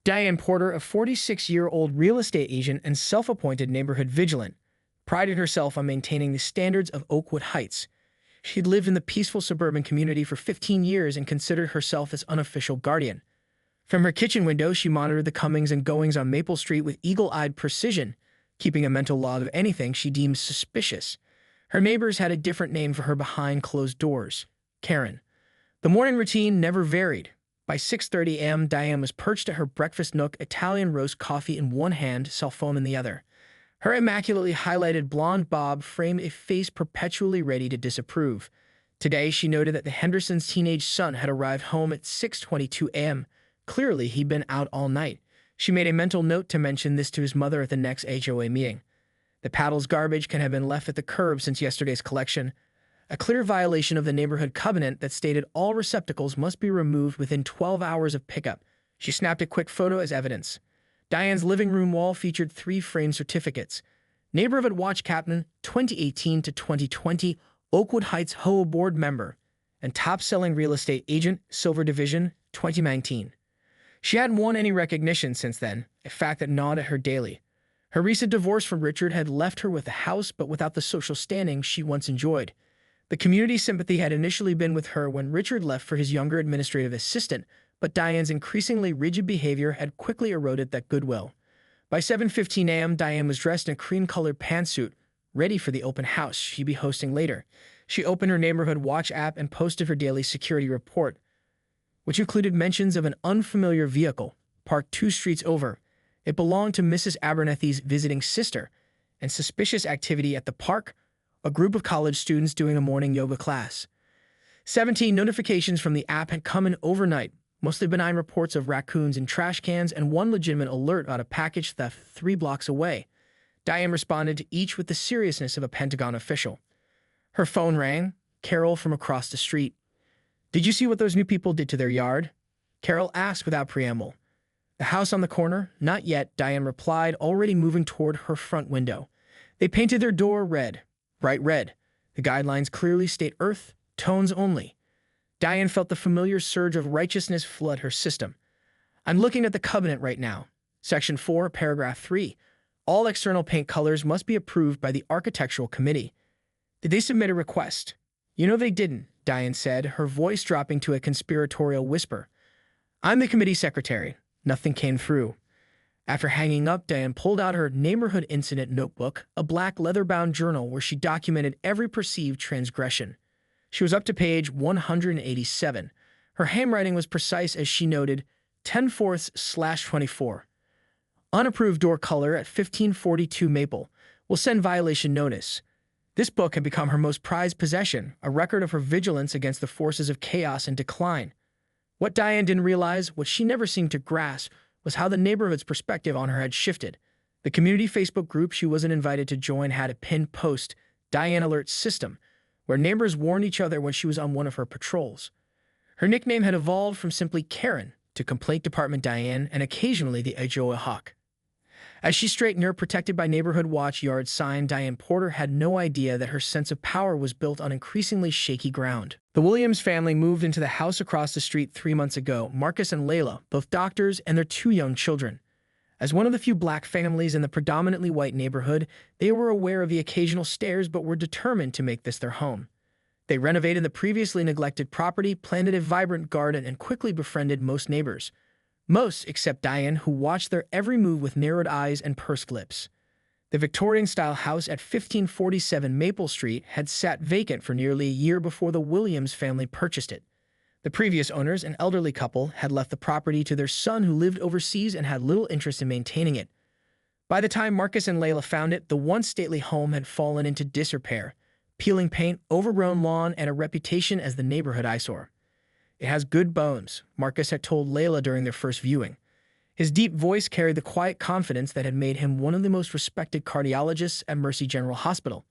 Diane Porter, a 46-year-old real estate agent and self-appointed neighborhood vigilant, prided herself on maintaining the standards of Oakwood Heights. She'd lived in the peaceful suburban community for 15 years and considered herself its unofficial guardian. From her kitchen window, she monitored the comings and goings on Maple Street with eagle-eyed precision, keeping a mental log of anything she deemed suspicious. Her neighbors had a different name for her behind closed doors: Karen. The morning routine never varied. By 6:30 a.m., Diane was perched at her breakfast nook, Italian roast coffee in one hand, cell phone in the other. Her immaculately highlighted blonde bob framed a face perpetually ready to disapprove. Today, she noted that the Hendersons' teenage son had arrived home at 6:22 a.m. Clearly, he'd been out all night. She made a mental note to mention this to his mother at the next HOA meeting. The paddle's garbage can have been left at the curb since yesterday's collection, a clear violation of the neighborhood covenant that stated all receptacles must be removed within 12 hours of pickup. She snapped a quick photo as evidence. Diane's living room wall featured 3 framed certificates: Neighborhood Watch Captain 2018 to 2020, Oakwood Heights HOA Board Member, and Top-Selling Real Estate Agent, Silver Division 2019. She hadn't won any recognition since then, a fact that gnawed at her daily. Her recent divorce from Richard had left her with a house but without the social standing she once enjoyed. The community sympathy had initially been with her when Richard left for his younger administrative assistant, but Diane's increasingly rigid behavior had quickly eroded that goodwill. By 7:15 a.m., Diane was dressed in a cream-colored pantsuit, ready for the open house she'd be hosting later. She opened her Neighborhood Watch app and posted her daily security report, which included mentions of an unfamiliar vehicle parked 2 streets over. It belonged to Mrs. Abernethy's visiting sister, and suspicious activity at the park, a group of college students doing a morning yoga class. 17 notifications from the app had come in overnight, mostly benign reports of raccoons in trash cans and 1 legitimate alert about a package theft 3 blocks away. Diane responded to each with the seriousness of a Pentagon official. Her phone rang. Carol from across the street. "Did you see what those new people did to their yard?" Carol asked without preamble. "The house on the corner?" "Not yet," Diane replied, already moving toward her front window. "They painted their door red. Bright red. The guidelines clearly state earth, tones only." Diane felt the familiar surge of righteousness flood her system. "I'm looking at the covenant right now. Section 4, paragraph 3. All external paint colors must be approved by the architectural committee." "Did they submit a request?" "You know they didn't," Diane said, her voice dropping to a conspiratorial whisper. "I'm the committee secretary. Nothing came through." After hanging up, Diane pulled out her neighborhood incident notebook, a black leather-bound journal where she documented every perceived transgression. She was up to page 187. Her handwriting was precise as she noted, 10/4/24. Unapproved door color at 1542 Maple. Will send violation notice. This book had become her most prized possession, a record of her vigilance against the forces of chaos and decline. What Diane didn't realize, what she never seemed to grasp, was how the neighborhood's perspective on her had shifted. The community Facebook group she wasn't invited to join had a pinned post, Diane Alert System, where neighbors warned each other when she was on one of her patrols. Her nickname had evolved from simply Karen to Complaint Department Diane and occasionally the HOA Hawk. As she straightened her protected by Neighborhood Watch yard sign, Diane Porter had no idea that her sense of power was built on increasingly shaky ground. The Williams family moved into the house across the street 3 months ago, Marcus and Layla, both doctors, and their 2 young children. As one of the few black families in the predominantly white neighborhood, they were aware of the occasional stares but were determined to make this their home. They renovated the previously neglected property, planted a vibrant garden, and quickly befriended most neighbors. Most except Diane, who watched their every move with narrowed eyes and pursed lips. The Victorian-style house at 1547 Maple Street had sat vacant for nearly a year before the Williams family purchased it. The previous owners, an elderly couple, had left the property to their son who lived overseas and had little interest in maintaining it. By the time Marcus and Layla found it, the once stately home had fallen into disrepair, peeling paint, overgrown lawn, and a reputation as the neighborhood eyesore. "It has good bones," Marcus had told Layla during their first viewing. His deep voice carried the quiet confidence that had made him one of the most respected cardiologists at Mercy General Hospital.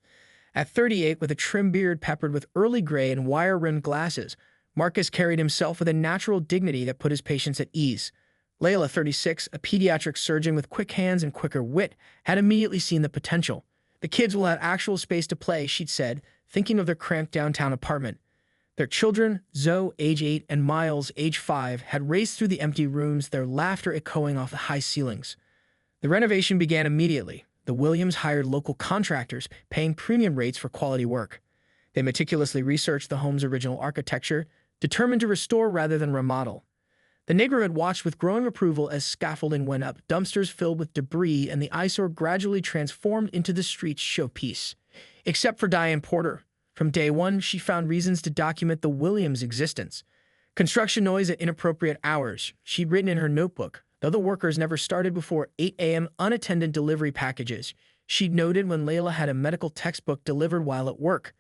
At 38, with a trim beard peppered with early gray and wire-rimmed glasses, Marcus carried himself with a natural dignity that put his patients at ease. Layla, 36, a pediatric surgeon with quick hands and quicker wit, had immediately seen the potential. "The kids will have actual space to play," she'd said, thinking of their cramped downtown apartment. Their children, Zoe, age 8, and Miles, age 5, had raced through the empty rooms, their laughter echoing off the high ceilings. The renovation began immediately. The Williams hired local contractors, paying premium rates for quality work. They meticulously researched the home's original architecture, determined to restore rather than remodel. The neighborhood watched with growing approval as scaffolding went up, dumpsters filled with debris, and the eyesore gradually transformed into the street's showpiece. Except for Diane Porter. From day one, she found reasons to document the Williams' existence. Construction noise at inappropriate hours, she'd written in her notebook. Though the workers never started before 8 a.m., unattended delivery packages. She'd noted when Layla had a medical textbook delivered while at work.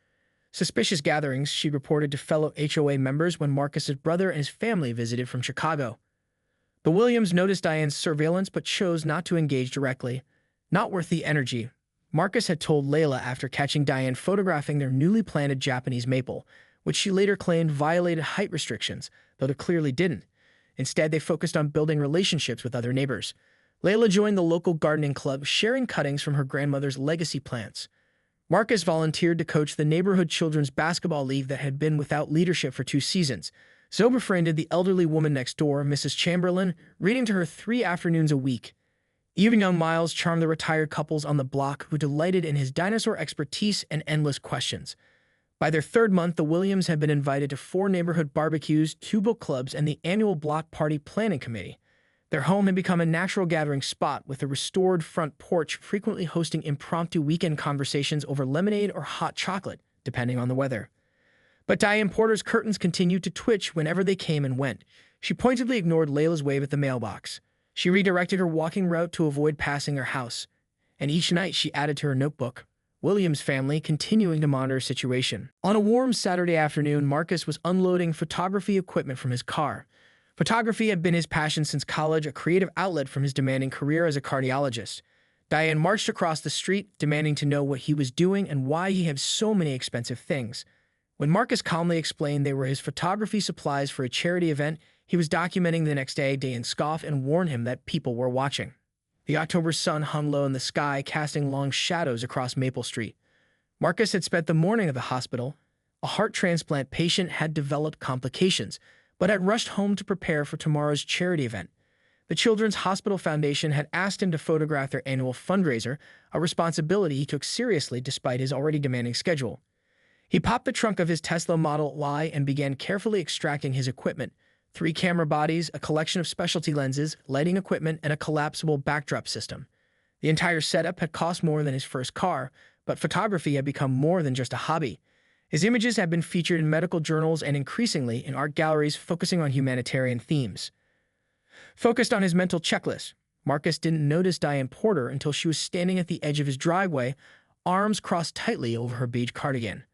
Suspicious gatherings, she reported to fellow HOA members when Marcus's brother and his family visited from Chicago. The Williams noticed Diane's surveillance but chose not to engage directly. Not worth the energy, Marcus had told Layla after catching Diane photographing their newly planted Japanese maple, which she later claimed violated height restrictions, though it clearly didn't. Instead, they focused on building relationships with other neighbors. Layla joined the local gardening club, sharing cuttings from her grandmother's legacy plants. Marcus volunteered to coach the neighborhood children's basketball league that had been without leadership for 2 seasons. Zoe befriended the elderly woman next door, Mrs. Chamberlain, reading to her 3 afternoons a week. Even young Miles charmed the retired couples on the block who delighted in his dinosaur expertise and endless questions. By their 3rd month, the Williams had been invited to 4 neighborhood barbecues, 2 book clubs, and the annual block party planning committee. Their home had become a natural gathering spot, with a restored front porch frequently hosting impromptu weekend conversations over lemonade or hot chocolate, depending on the weather. But Diane Porter's curtains continued to twitch whenever they came and went. She pointedly ignored Layla's wave at the mailbox. She redirected her walking route to avoid passing her house. And each night she added to her notebook, Williams family continuing to monitor the situation. On a warm Saturday afternoon, Marcus was unloading photography equipment from his car. Photography had been his passion since college, a creative outlet from his demanding career as a cardiologist. Diane marched across the street, demanding to know what he was doing and why he had so many expensive things. When Marcus calmly explained they were his photography supplies for a charity event he was documenting the next day, Diane scoffed and warned him that people were watching. The October sun hung low in the sky, casting long shadows across Maple Street. Marcus had spent the morning at the hospital. A heart transplant patient had developed complications, but had rushed home to prepare for tomorrow's charity event. The Children's Hospital Foundation had asked him to photograph their annual fundraiser, a responsibility he took seriously despite his already demanding schedule. He popped the trunk of his Tesla Model Y and began carefully extracting his equipment: 3 camera bodies, a collection of specialty lenses, lighting equipment, and a collapsible backdrop system. The entire setup had cost more than his first car, but photography had become more than just a hobby. His images had been featured in medical journals and increasingly in art galleries focusing on humanitarian themes. Focused on his mental checklist, Marcus didn't notice Diane Porter until she was standing at the edge of his driveway, arms crossed tightly over her beige cardigan.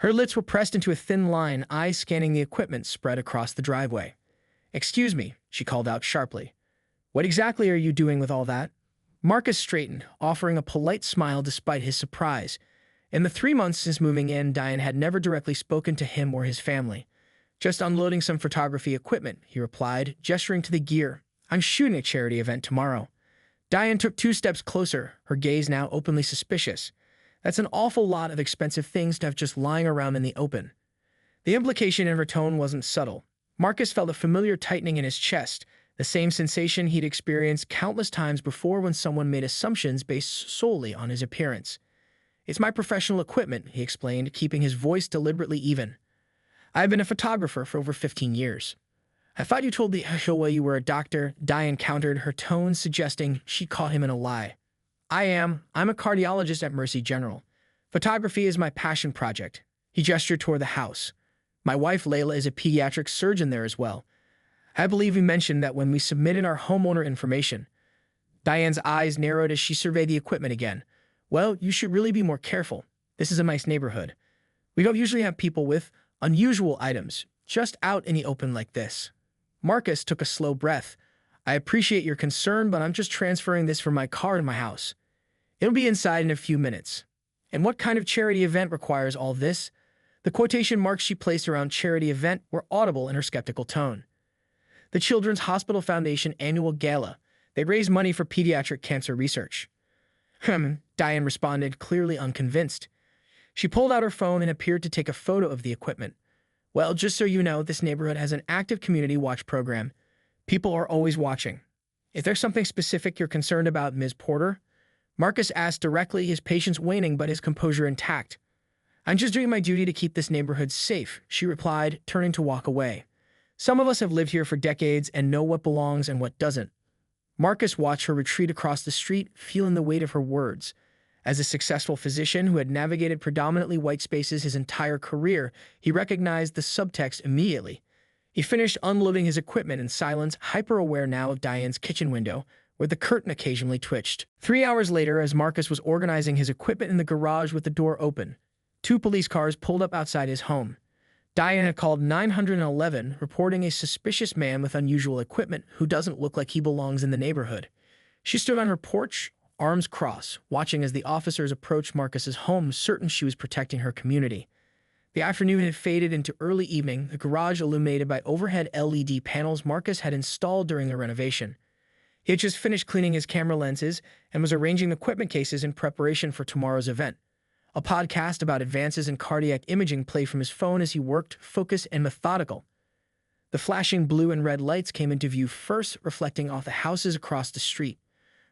Her lips were pressed into a thin line, eyes scanning the equipment spread across the driveway. "Excuse me," she called out sharply. "What exactly are you doing with all that?" Marcus straightened, offering a polite smile despite his surprise. In the 3 months since moving in, Diane had never directly spoken to him or his family. "Just unloading some photography equipment," he replied, gesturing to the gear. "I'm shooting a charity event tomorrow." Diane took 2 steps closer, her gaze now openly suspicious. "That's an awful lot of expensive things to have just lying around in the open." The implication in her tone wasn't subtle. Marcus felt a familiar tightening in his chest, the same sensation he'd experienced countless times before when someone made assumptions based solely on his appearance. "It's my professional equipment," he explained, keeping his voice deliberately even. "I've been a photographer for over 15 years. "I thought you told the HOA you were a doctor," Diane countered, her tone suggesting she caught him in a lie. I'm a cardiologist at Mercy General. Photography is my passion project." He gestured toward the house. "My wife, Layla, is a pediatric surgeon there as well. I believe we mentioned that when we submitted our homeowner information." Diane's eyes narrowed as she surveyed the equipment again. "Well, you should really be more careful. This is a nice neighborhood. We don't usually have people with unusual items just out in the open like this." Marcus took a slow breath. "I appreciate your concern, but I'm just transferring this from my car to my house. It'll be inside in a few minutes." "And what kind of charity event requires all this?" The quotation marks she placed around charity event were audible in her skeptical tone. "The Children's Hospital Foundation annual gala. They raise money for pediatric cancer research." Diane responded, clearly unconvinced. She pulled out her phone and appeared to take a photo of the equipment. Well, just so you know, this neighborhood has an active community watch program. People are always watching. If there's something specific you're concerned about, Ms. Porter, Marcus asked directly, his patience waning but his composure intact. I'm just doing my duty to keep this neighborhood safe, she replied, turning to walk away. Some of us have lived here for decades and know what belongs and what doesn't. Marcus watched her retreat across the street, feeling the weight of her words. As a successful physician who had navigated predominantly white spaces his entire career, he recognized the subtext immediately. He finished unloading his equipment in silence, hyper-aware now of Diane's kitchen window, where the curtain occasionally twitched. 3 hours later, as Marcus was organizing his equipment in the garage with the door open, 2 police cars pulled up outside his home. Diane had called 911, reporting a suspicious man with unusual equipment who doesn't look like he belongs in the neighborhood. She stood on her porch, arms crossed, watching as the officers approached Marcus's home, certain she was protecting her community. The afternoon had faded into early evening, the garage illuminated by overhead LED panels Marcus had installed during the renovation. He had just finished cleaning his camera lenses and was arranging equipment cases in preparation for tomorrow's event. A podcast about advances in cardiac imaging played from his phone as he worked, focused and methodical. The flashing blue and red lights came into view first, reflecting off the houses across the street.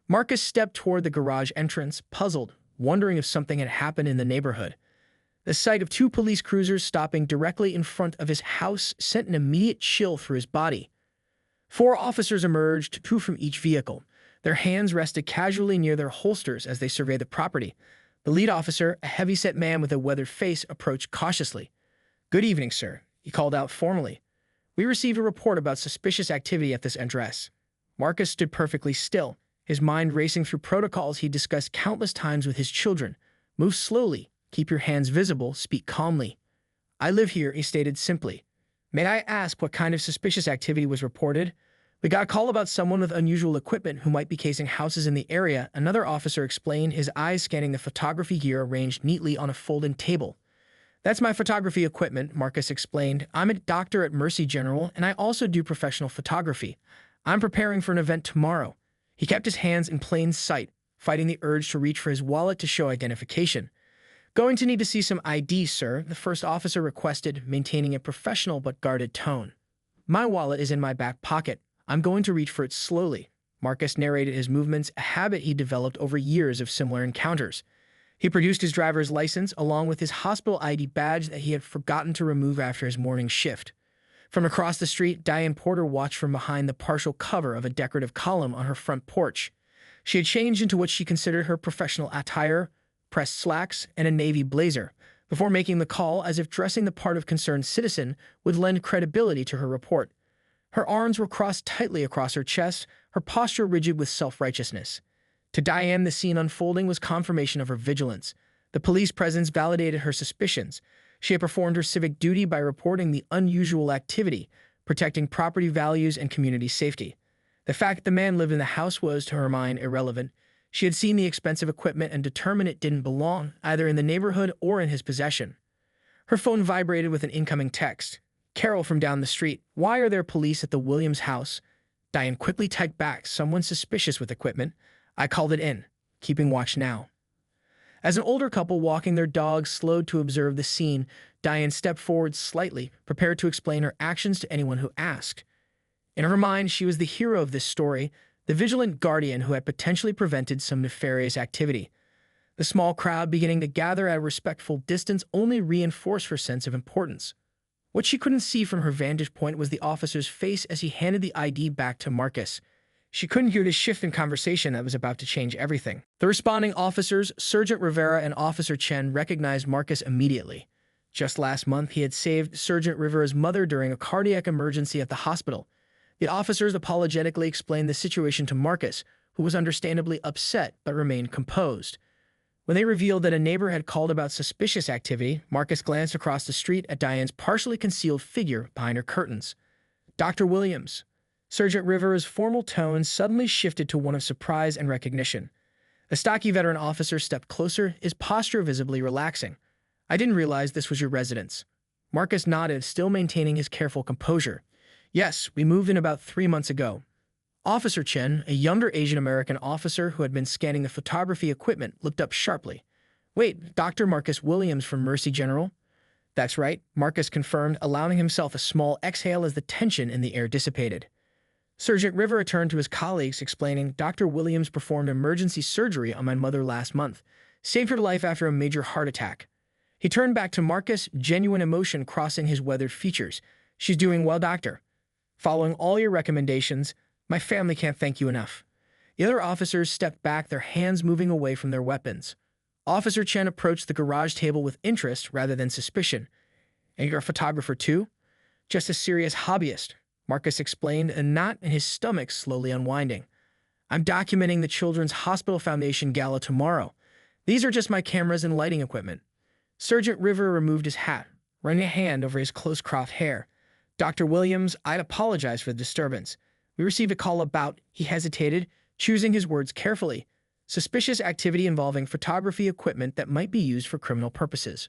Marcus stepped toward the garage entrance, puzzled, wondering if something had happened in the neighborhood. The sight of 2 police cruisers stopping directly in front of his house sent an immediate chill through his body. 4 officers emerged, 2 from each vehicle. Their hands rested casually near their holsters as they surveyed the property. The lead officer, a heavy-set man with a weathered face, approached cautiously. "Good evening, sir," he called out formally. "We received a report about suspicious activity at this address." Marcus stood perfectly still, his mind racing through protocols he discussed countless times with his children. "Move slowly, keep your hands visible, speak calmly." "I live here," he stated simply. "May I ask what kind of suspicious activity was reported?" "We got a call about someone with unusual equipment who might be casing houses in the area," another officer explained, his eyes scanning the photography gear arranged neatly on a folding table. "That's my photography equipment," Marcus explained. "I'm a doctor at Mercy General, and I also do professional photography. I'm preparing for an event tomorrow." He kept his hands in plain sight, fighting the urge to reach for his wallet to show identification. "Going to need to see some ID, sir," the first officer requested, maintaining a professional but guarded tone. "My wallet is in my back pocket. I'm going to reach for it slowly." Marcus narrated his movements, a habit he developed over years of similar encounters. He produced his driver's license along with his hospital ID badge that he had forgotten to remove after his morning shift. From across the street, Diane Porter watched from behind the partial cover of a decorative column on her front porch. She had changed into what she considered her professional attire, pressed slacks, and a navy blazer, before making the call, as if dressing the part of concerned citizen would lend credibility to her report. Her arms were crossed tightly across her chest, her posture rigid with self-righteousness. To Diane, the scene unfolding was confirmation of her vigilance. The police presence validated her suspicions. She had performed her civic duty by reporting the unusual activity, protecting property values and community safety. The fact the man lived in the house was, to her mind, irrelevant. She had seen the expensive equipment and determined it didn't belong, either in the neighborhood or in his possession. Her phone vibrated with an incoming text. "Carol from down the street. Why are there police at the Williams house?" Diane quickly typed back, "Someone suspicious with equipment. I called it in. Keeping watch now." As an older couple walking their dogs slowed to observe the scene, Diane stepped forward slightly, prepared to explain her actions to anyone who asked. In her mind, she was the hero of this story, the vigilant guardian who had potentially prevented some nefarious activity. The small crowd beginning to gather at a respectful distance only reinforced her sense of importance. What she couldn't see from her vantage point was the officer's face as he handed the ID back to Marcus. She couldn't hear the shift in conversation that was about to change everything. The responding officers, Sergeant Rivera and Officer Chen, recognized Marcus immediately. Just last month, he had saved Sergeant Rivera's mother during a cardiac emergency at the hospital. The officers apologetically explained the situation to Marcus, who was understandably upset but remained composed. When they revealed that a neighbor had called about suspicious activity, Marcus glanced across the street at Diane's partially concealed figure behind her curtains. "Dr. Williams." Sergeant Rivera's formal tone suddenly shifted to one of surprise and recognition. The stocky veteran officer stepped closer, his posture visibly relaxing. "I didn't realize this was your residence." Marcus nodded, still maintaining his careful composure. "Yes, we moved in about 3 months ago." Officer Chen, a younger Asian-American officer who had been scanning the photography equipment, looked up sharply. "Wait, Dr. Marcus Williams from Mercy General?" That's right, Marcus confirmed, allowing himself a small exhale as the tension in the air dissipated. Sergeant River returned to his colleagues, explaining, Dr. Williams performed emergency surgery on my mother last month, saved her life after a major heart attack. He turned back to Marcus, genuine emotion crossing his weathered features. She's doing well, doctor. Following all your recommendations, my family can't thank you enough. The other officers stepped back, their hands moving away from their weapons. Officer Chen approached the garage table with interest rather than suspicion. And you're a photographer too? Just a serious hobbyist, Marcus explained, a knot in his stomach slowly unwinding. I'm documenting the Children's Hospital Foundation gala tomorrow. These are just my cameras and lighting equipment. Sergeant River removed his hat, running a hand over his close-cropped hair. Dr. Williams, I'd apologize for the disturbance. We received a call about, he hesitated, choosing his words carefully, suspicious activity involving photography equipment that might be used for criminal purposes.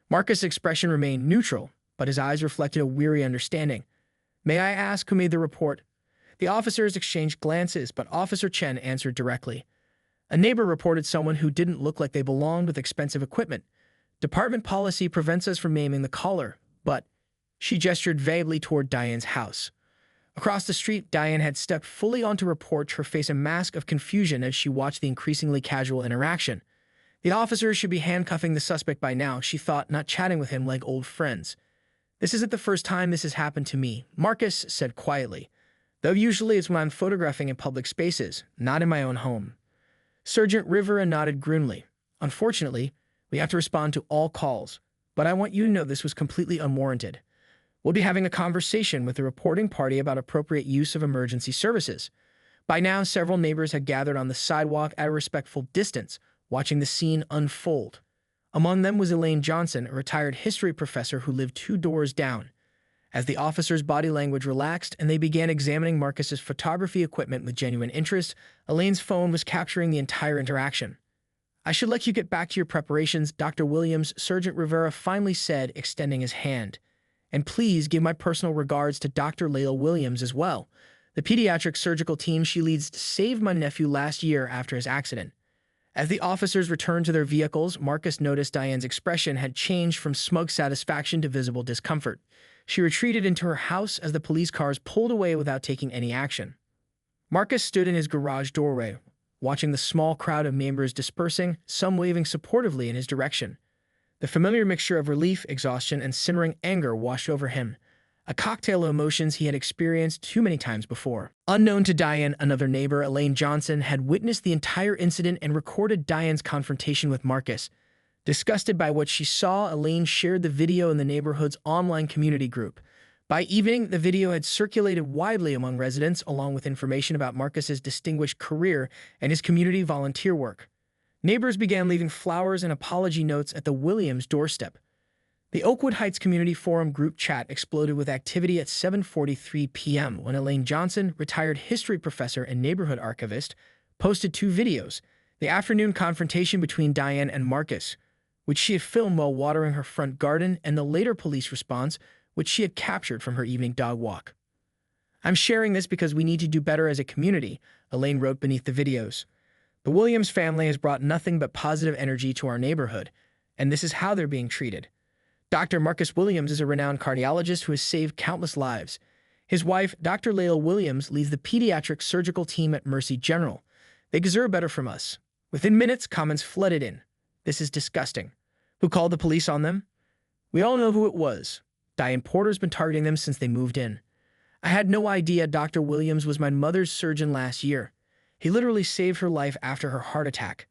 Marcus' expression remained neutral, but his eyes reflected a weary understanding. May I ask who made the report? The officers exchanged glances, but Officer Chen answered directly. A neighbor reported someone who didn't look like they belonged with expensive equipment. Department policy prevents us from naming the caller, but she gestured vaguely toward Diane's house. Across the street, Diane had stepped fully onto her porch, her face a mask of confusion as she watched the increasingly casual interaction. The officers should be handcuffing the suspect by now, she thought, not chatting with him like old friends. This isn't the first time this has happened to me, Marcus said quietly, though usually it's when I'm photographing in public spaces, not in my own home. Sergeant River nodded grimly. Unfortunately, we have to respond to all calls, but I want you to know this was completely unwarranted. We'll be having a conversation with the reporting party about appropriate use of emergency services. By now, several neighbors had gathered on the sidewalk at a respectful distance, watching the scene unfold. Among them was Elaine Johnson, a retired history professor who lived 2 doors down. As the officers' body language relaxed and they began examining Marcus's photography equipment with genuine interest, Elaine's phone was capturing the entire interaction. I should let you get back to your preparations, Dr. Williams, Sergeant Rivera finally said, extending his hand. And please give my personal regards to Dr. Layla Williams as well. The pediatric surgical team she leads saved my nephew last year after his accident. As the officers returned to their vehicles, Marcus noticed Diane's expression had changed from smug satisfaction to visible discomfort. She retreated into her house as the police cars pulled away without taking any action. Marcus stood in his garage doorway, watching the small crowd of neighbors dispersing, some waving supportively in his direction. The familiar mixture of relief, exhaustion, and simmering anger washed over him, a cocktail of emotions he had experienced too many times before. Unknown to Diane, another neighbor, Elaine Johnson, had witnessed the entire incident and recorded Diane's confrontation with Marcus. Disgusted by what she saw, Elaine shared the video in the neighborhood's online community group. By evening, the video had circulated widely among residents, along with information about Marcus's distinguished career and his community volunteer work. Neighbors began leaving flowers and apology notes at the Williams' doorstep. The Oakwood Heights Community Forum group chat exploded with activity at 7:43 p.m. when Elaine Johnson, retired history professor and neighborhood archivist, posted 2 videos, the afternoon confrontation between Diane and Marcus, which she had filmed while watering her front garden, and the later police response, which she had captured from her evening dog walk. I'm sharing this because we need to do better as a community, Elaine wrote beneath the videos. The Williams family has brought nothing but positive energy to our neighborhood, and this is how they're being treated. Dr. Marcus Williams is a renowned cardiologist who has saved countless lives. His wife, Dr. Layla Williams, leads the pediatric surgical team at Mercy General. They deserve better from us. Within minutes, comments flooded in. This is disgusting. Who called the police on them? We all know who it was. Diane Porter's been targeting them since they moved in. I had no idea Dr. Williams was my mother's surgeon last year. He literally saved her life after her heart attack.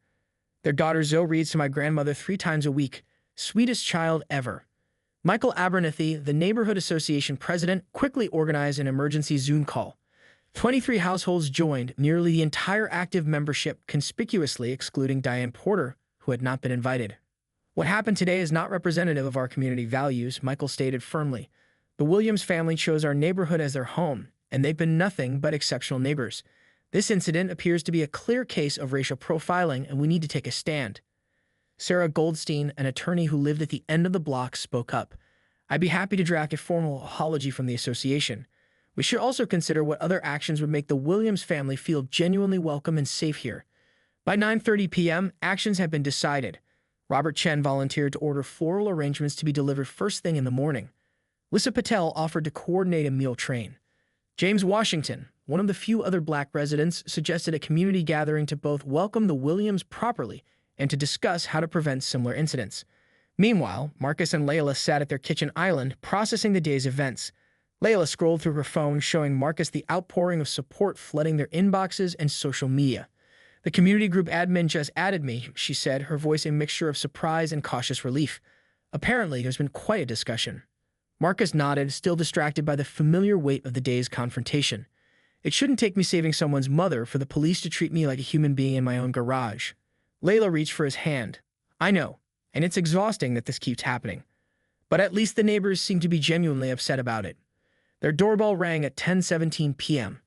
Their daughter Zoe reads to my grandmother 3 times a week. Sweetest child ever. Michael Abernathy, the Neighborhood Association president, quickly organized an emergency Zoom call. 23 households joined, nearly the entire active membership, conspicuously excluding Diane Porter, who had not been invited. What happened today is not representative of our community values, Michael stated firmly. The Williams family chose our neighborhood as their home, and they've been nothing but exceptional neighbors. This incident appears to be a clear case of racial profiling, and we need to take a stand. Sarah Goldstein, an attorney who lived at the end of the block, spoke up. I'd be happy to draft a formal apology from the association. We should also consider what other actions would make the Williams family feel genuinely welcome and safe here. By 9:30 p.m., actions had been decided. Robert Chen volunteered to order floral arrangements to be delivered first thing in the morning. Lisa Patel offered to coordinate a meal train. James Washington, one of the few other black residents, suggested a community gathering to both welcome the Williams properly and to discuss how to prevent similar incidents. Meanwhile, Marcus and Layla sat at their kitchen island, processing the day's events. Layla scrolled through her phone, showing Marcus the outpouring of support flooding their inboxes and social media. "The community group admin just added me," she said, her voice a mixture of surprise and cautious relief. "Apparently, there's been quite a discussion." Marcus nodded, still distracted by the familiar weight of the day's confrontation. "It shouldn't take me saving someone's mother for the police to treat me like a human being in my own garage." Layla reached for his hand. "I know, and it's exhausting that this keeps happening. But at least the neighbors seem to be genuinely upset about it." Their doorbell rang at 10:17 p.m.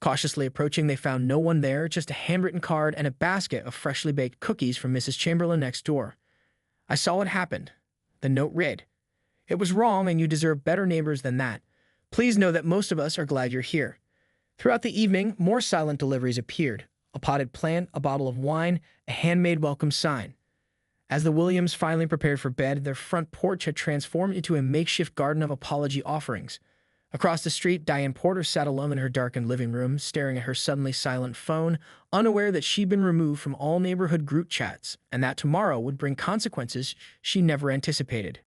Cautiously approaching, they found no one there, just a handwritten card and a basket of freshly baked cookies from Mrs. Chamberlain next door. "I saw what happened." The note read, "It was wrong and you deserve better neighbors than that. Please know that most of us are glad you're here." Throughout the evening, more silent deliveries appeared. A potted plant, a bottle of wine, a handmade welcome sign. As the Williams finally prepared for bed, their front porch had transformed into a makeshift garden of apology offerings. Across the street, Diane Porter sat alone in her darkened living room, staring at her suddenly silent phone, unaware that she'd been removed from all neighborhood group chats, and that tomorrow would bring consequences she never anticipated.